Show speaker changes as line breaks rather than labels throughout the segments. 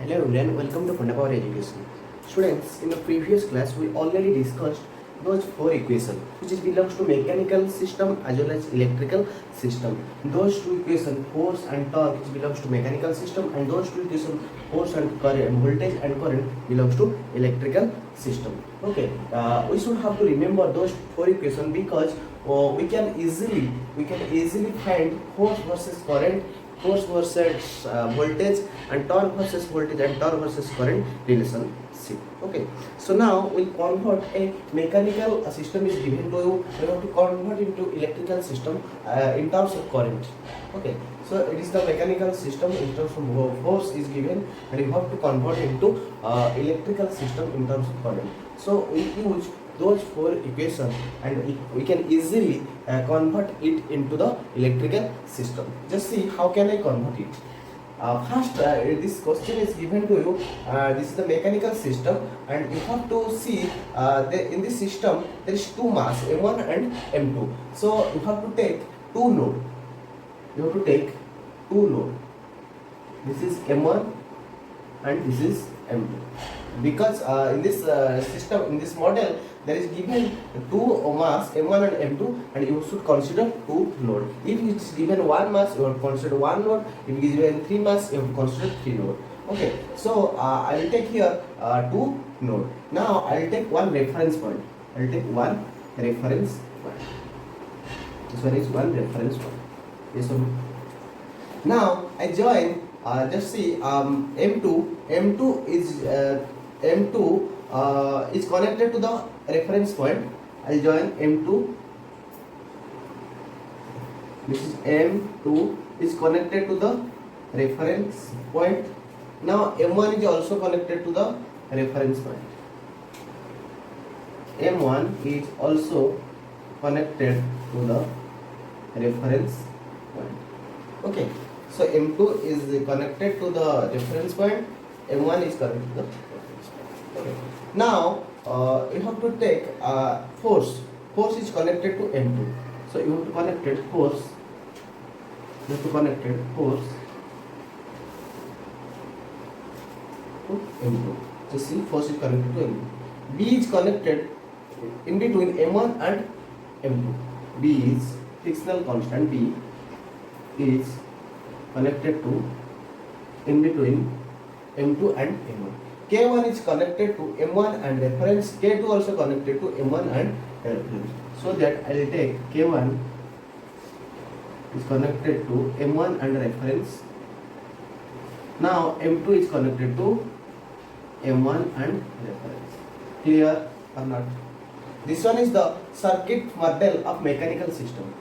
Hello everyone, welcome to Funda Power Education. Students, in the previous class we already discussed those four equations which belongs to mechanical system as well as electrical system. Those two equations, force and torque, which belongs to mechanical system, and those two equations, force and current, voltage and current, belongs to electrical system. Okay, we should have to remember those four equations because we can easily find force versus current, force versus voltage, and torque versus voltage, and torque versus current relationship. Okay, so now we convert a mechanical system is given to you. We have to convert into electrical system in terms of current. Okay, so it is the mechanical system in terms of force is given, and you have to convert into electrical system in terms of current. So we use those four equations and we can easily convert it into the electrical system. Just see how can I convert it. First, this question is given to you. This is the mechanical system, and you have to see in this system there is two mass M1 and M2. So you have to take two load. You have to take two load. This is M1 and this is M2. Because in this system, in this model, there is given two mass M1 and M2, and you should consider two load. If it is given one mass, you have to consider one load. If it is given three mass, you have to consider three load. Okay, so I will take here two node. Now I will take one reference point. I will take one reference point. This one is one reference point. Yes or no? Now I join. Just see M2. M2 is connected to the reference point. I'll join M2. This is M2 is connected to the reference point. Now M1 is also connected to the reference point. M1 is also connected to the reference point. Okay, so M2 is connected to the reference point. M1 is connected to the reference point. Okay. Now you have to take force. Force is connected to M2. So you have to connect it force. You have to connect it force to M2. So see, force is connected to M2. B is connected in between M1 and M2. B is frictional constant. B is connected to in between M2 and M1. K1 is connected to M1 and reference. K2 also connected to M1 and reference. So that I will take K1 is connected to M1 and reference. Now M2 is connected to M1 and reference. Clear or not? This one is the circuit model of mechanical system.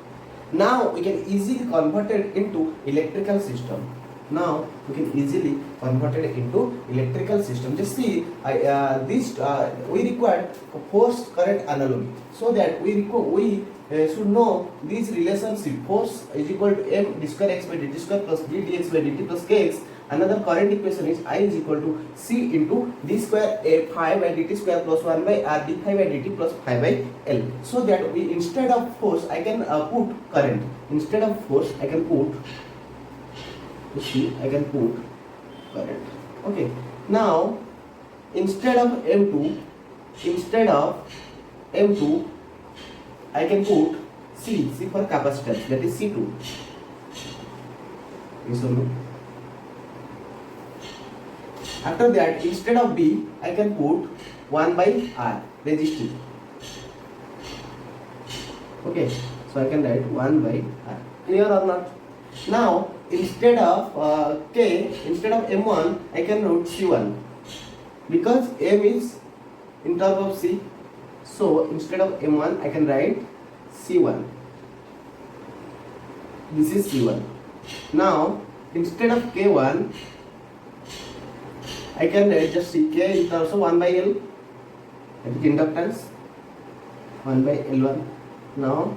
Now we can easily convert it into electrical system. Now we can easily convert it into electrical system. Just see, we require force current analogy, so that we should know this relationship. Force is equal to m d square x by dt square plus d dx by dt plus kx. Another current equation is I is equal to c into d square a phi by dt square plus 1 by r d phi by dt plus phi by l. So that we, instead of force, I can put current. Instead of force, I can put, you see, I can put current. Okay. Now instead of M2, I can put C for capacitance, that is C2. Yes or no? After that, instead of B, I can put 1 by R, resistive. Okay, so I can write 1 by R. Clear or not? Now instead of instead of M1, I can write C1, because M is in terms of C. So instead of M1, I can write C1. This is C1. Now instead of K1, I can write just C. K is also 1 by L, that is inductance, 1 by L1. Now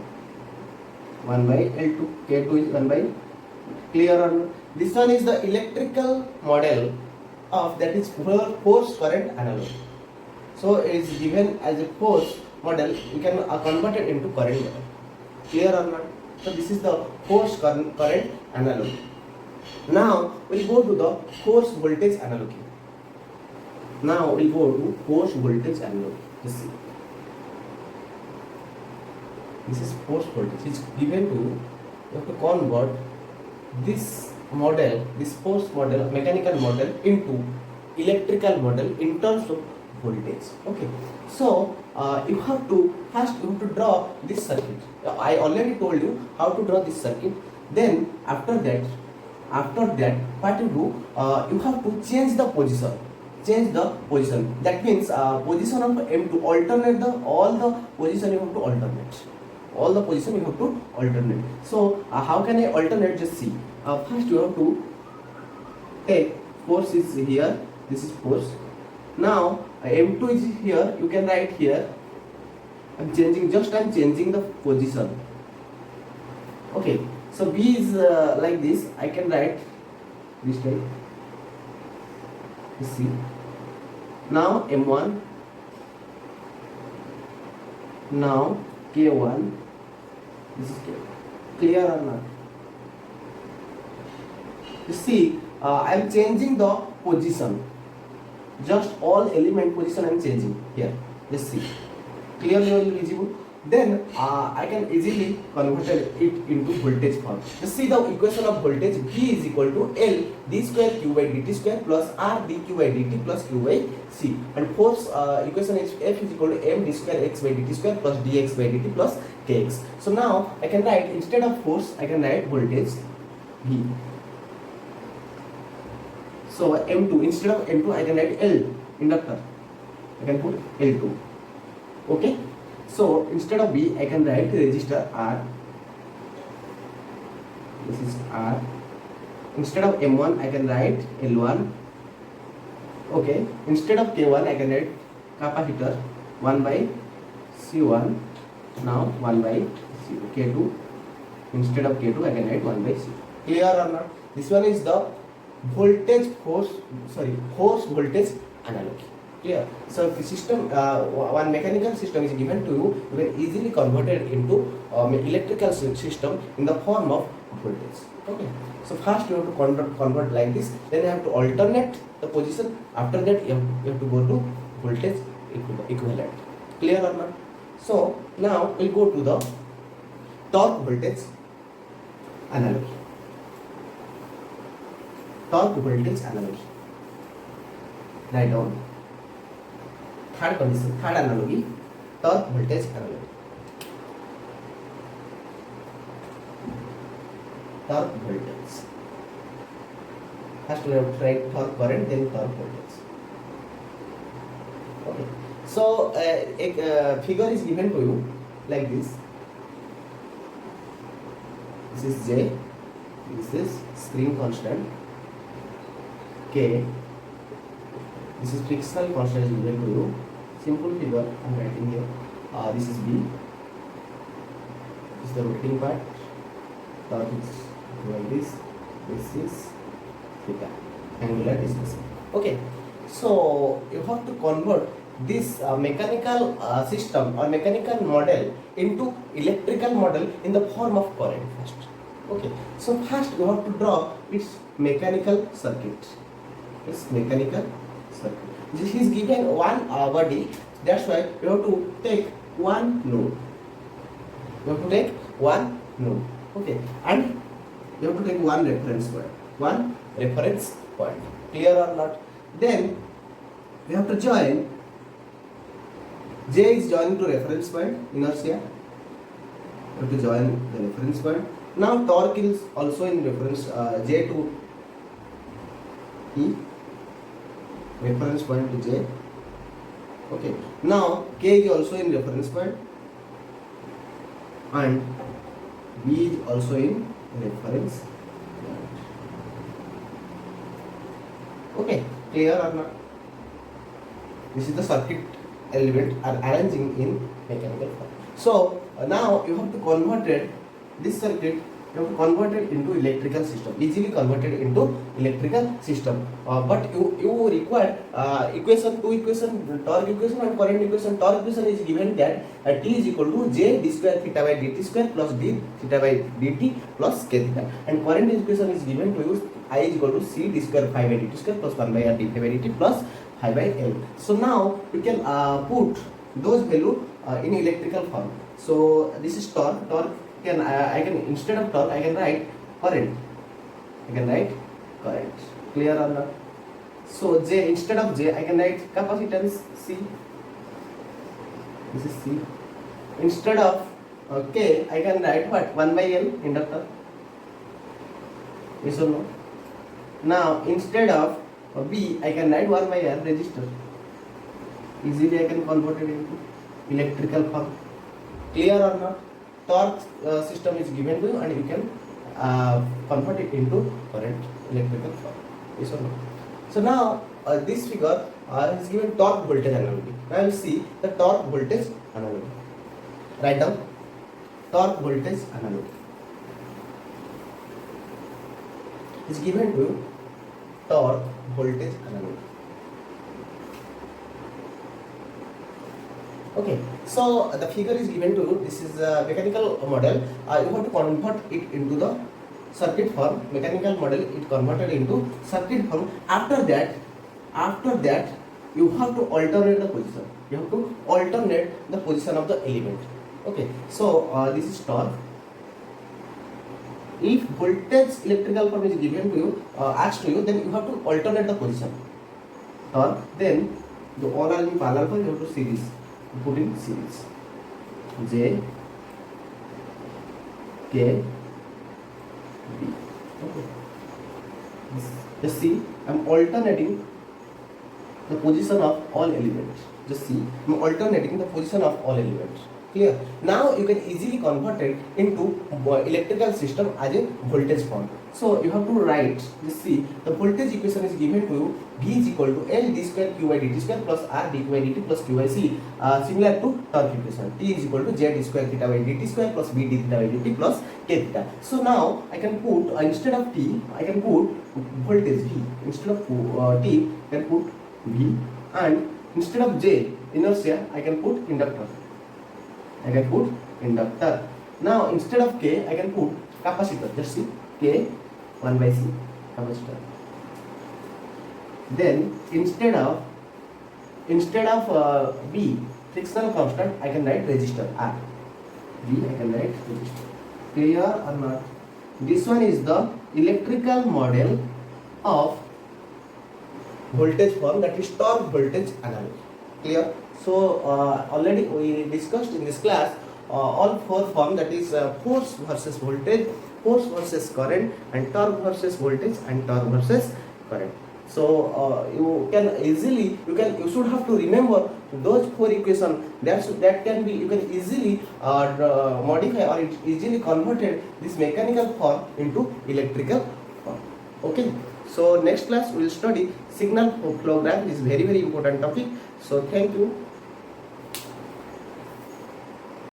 1 by L2. K2 is 1 by. Clear or not? This one is the electrical model of, that is force current analogy. So it is given as a force model. You can convert it into current model. Clear or not? So this is the force current analogy. Now we go to the force voltage analogy. Now we'll go to force voltage analogy. Let's see. This is force voltage. It's given to you. You have to convert this model, this force model, mechanical model into electrical model in terms of voltage. Okay. So you have to draw this circuit. I already told you how to draw this circuit. Then after that, what you do? You have to change the position. That means position of M2, alternate all the position you have to alternate. All the position you have to alternate. So how can I alternate? Just see. First you have to take force is here. This is force. Now M2 is here. You can write here. I'm changing the position. Okay. So B is like this. I can write this type. You see. Now M1. Now K1. This is clear or not? You see, I am changing the position. Just all element position I am changing here. Just see. Clearly visible. Then I can easily convert it into voltage form. Just see the equation of voltage. V is equal to L d square q by dt square plus R dq by dt plus q by c. And force equation is F is equal to m d square x by dt square plus dx by dt plus kx. So now I can write, instead of force I can write voltage V. So M2, instead of M2 I can write L, inductor. I can put L2. Okay. So instead of B I can write resistor R. This is R. Instead of M1 I can write L1. Okay. Instead of K1 I can write capacitor 1 by C1. Now 1 by K2. Instead of K2 I can write 1 by C. Clear or not? This one is the force voltage analogy. Clear? So if the system, one mechanical system is given to you, you can easily convert it into electrical system in the form of voltage. Okay. So first you have to convert like this. Then you have to alternate the position. After that you have to go to voltage equivalent. Clear or not? So now we'll go to the torque voltage analogy. Torque voltage analogy. Write down. Third analogy, torque voltage analogy. Torque voltage. First we have to write torque current, then torque voltage. Okay. So a figure is given to you like this. This is J. This is spring constant. K. This is frictional constant is given to you. Simple figure I am writing here. This is B. This is the rotating part. Torque is like this. This is theta. Angular distance. Okay. So you have to convert this mechanical system or mechanical model into electrical model in the form of current first. Okay. So first you have to draw its mechanical circuit. It's mechanical circuit. This is given one body. That's why you have to take one node. Okay. And you have to take one reference point. Clear or not? Then we have to join. J is joining to reference point, inertia. You have to join the reference point. Now torque is also in reference J to E. Reference point to J. Okay. Now K is also in reference point and B is also in reference point. Okay. Clear or not? This is the circuit element are arranging in mechanical form. So now you have to convert this circuit. You have to convert it into electrical system. Easily converted into electrical system. But you require two equation, torque equation and current equation. Torque equation is given that T is equal to J d square theta by dt square plus d theta by dt plus k theta. And current equation is given to you I is equal to C d square phi by dt square plus 1 by R d phi by dt plus phi by L. So now you can put those value in electrical form. So this is torque. Torque can I can, instead of torque I can write current. I can write current. Clear or not? So J, instead of J I can write capacitance C. This is C. Instead of K I can write what? 1 by L, inductor. Yes or no? Now instead of B I can write 1 by R, resistor. Easily I can convert it into electrical form. Clear or not? Torque system is given to you and you can convert it into current, electrical form. Yes or no? So now this figure is given torque voltage analogy. Now you see the torque voltage analogy. Write down torque voltage analogy. Is given to you torque voltage analogy. Okay, so the figure is given to you. This is a mechanical model. You have to convert it into the circuit form. Mechanical model it converted into circuit form. After that you have to alternate the position. You have to alternate the position of the element. Okay, so this is torque. If voltage electrical form is given to you, asked to you, then you have to alternate the position. Torque. Then the all are in parallel form. You have to series. Put in series. J, K, B. Okay. Just see, I am alternating the position of all elements. Just see, I am alternating the position of all elements. Clear? Now you can easily convert it into electrical system as a voltage form. So you have to write, just see, the voltage equation is given to you. V is equal to L d square Q by dt square plus R d by dt plus Q by C. Similar to torque equation. T is equal to Z d square theta by dt square plus B d theta by dt plus K theta. So now I can put instead of T, I can put voltage V. Instead of T, I can put V, and instead of J, inertia, I can put inductor. I can put inductor. Now instead of K, I can put capacitor. Just see, K 1 by C, capacitor. Then instead of B, frictional constant, I can write resistor R. B I can write resistor. Clear or not? This one is the electrical model of voltage form, that is torque voltage analogy. Clear? So already we discussed in this class all four forms, that is force versus voltage, force versus current, and torque versus voltage, and torque versus current. So you can easily, you should have to remember those four equations. That can be, you can easily modify or easily converted this mechanical form into electrical form. Okay. So next class we will study signal flow graph. It is very important topic. So thank you.